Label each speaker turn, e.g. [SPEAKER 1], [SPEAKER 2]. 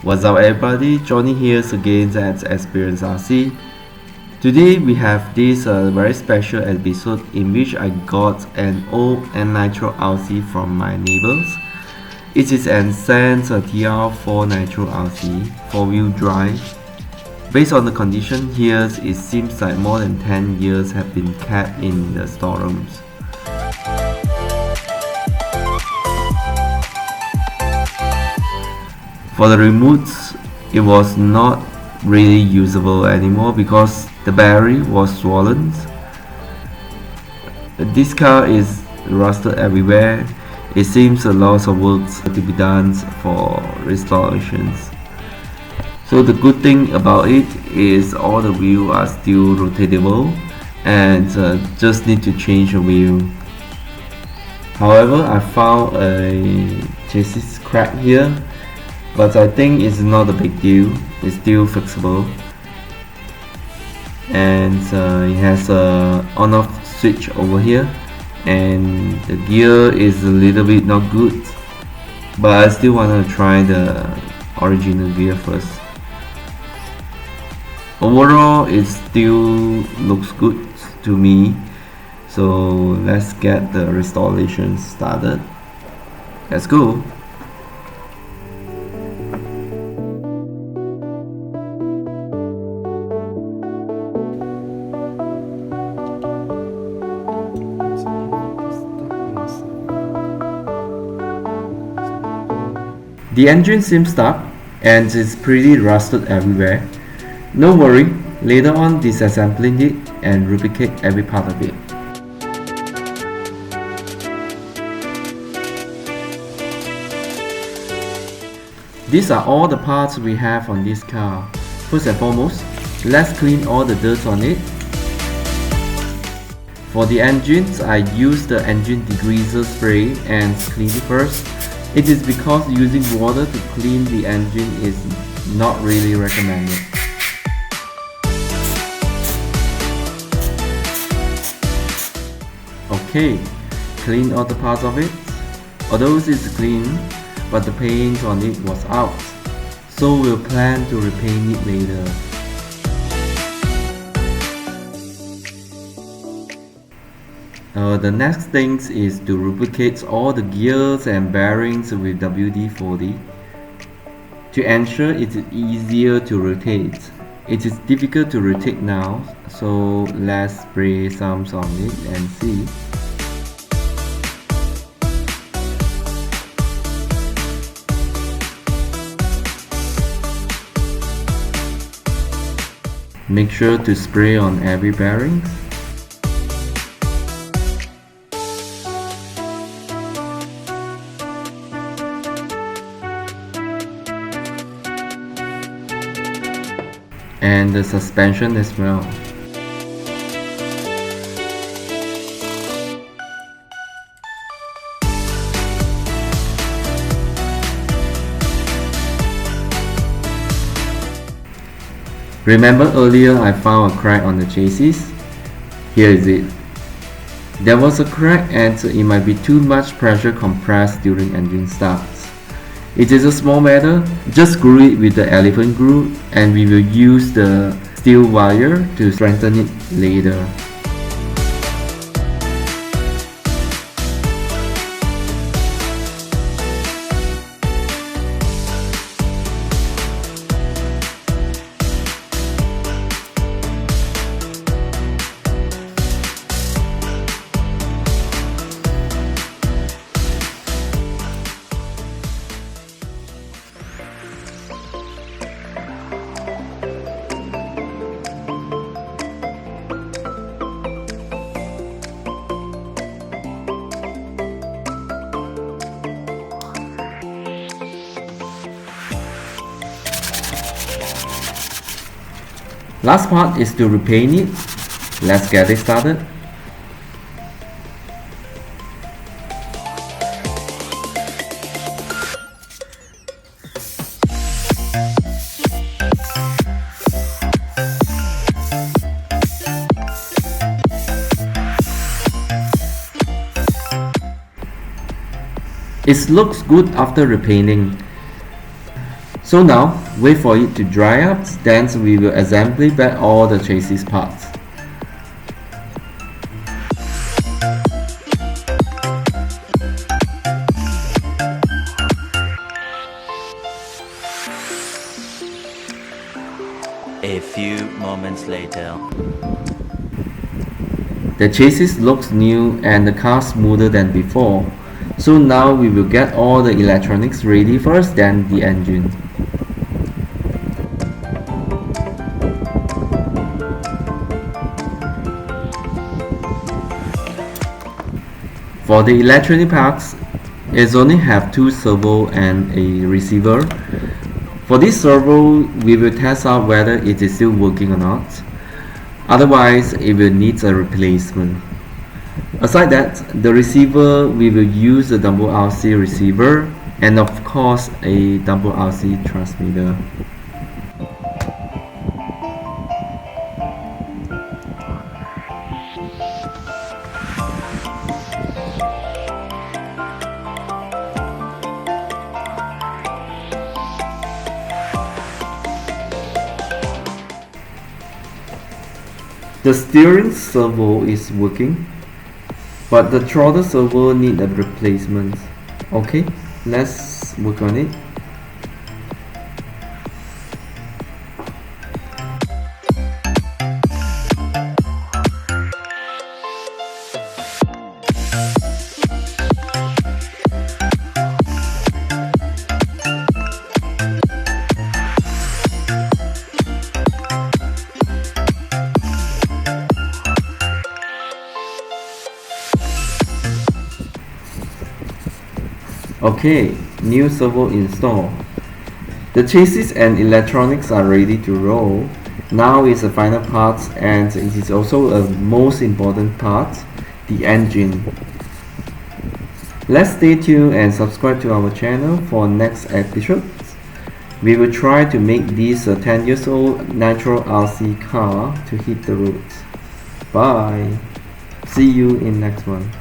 [SPEAKER 1] What's up everybody, Johnny here again at Experience RC. Today we have this very special episode in which I got an old Nitro RC from my neighbors. It is an CEN TR4 Nitro RC 4-wheel drive. Based on the condition here, it seems like more than 10 years have been kept in the storerooms. For the remotes, it was not really usable anymore because the battery was swollen. This car is rusted everywhere. It seems a lot of work to be done for restorations. So the good thing about it is all the wheels are still rotatable and just need to change the wheel. However, I found a chassis crack here, but I think it's not a big deal. It's still fixable, and it has a on-off switch over here, and the gear is a little bit not good, but I still want to try the original gear first. Overall, it still looks good to me, so let's get the restoration started. Let's go. The engine seems stuck and is pretty rusted everywhere. No worry, later on disassembling it and replicate every part of it. These are all the parts we have on this car. First and foremost, let's clean all the dirt on it. For the engines, I used the engine degreaser spray and clean it first. It is because using water to clean the engine is not really recommended. Okay, clean all the parts of it. Although it is clean, but the paint on it was out, so we'll plan to repaint it later. The next thing is to replicate all the gears and bearings with WD-40 to ensure it is easier to rotate. It is difficult to rotate now, so let's spray some on it and see. Make sure to spray on every bearing. And the suspension as well. Remember earlier I found a crack on the chassis? Here is it. There was a crack and it might be too much pressure compressed during engine starts. It is a small matter, just glue it with the elephant glue and we will use the steel wire to strengthen it later. Last part is to repaint it. Let's get it started. It looks good after repainting. So now, wait for it to dry up, then we will assemble back all the chassis parts.
[SPEAKER 2] A few moments later.
[SPEAKER 1] The chassis looks new and the car smoother than before. So now we will get all the electronics ready first, then the engine. For the electronic parts, it only have two servo and a receiver. For this servo, we will test out whether it is still working or not. Otherwise, it will need a replacement. Aside that, the receiver, we will use a double RC receiver and of course a double RC transmitter. The steering servo is working, but the throttle servo needs a replacement. Okay, let's work on it. Okay, new servo installed. The chassis and electronics are ready to roll. Now is the final part, and it is also a most important part, the engine. Let's stay tuned and subscribe to our channel for next episodes. We will try to make this a 10 years old Nitro RC car to hit the roads. Bye. See you in next one.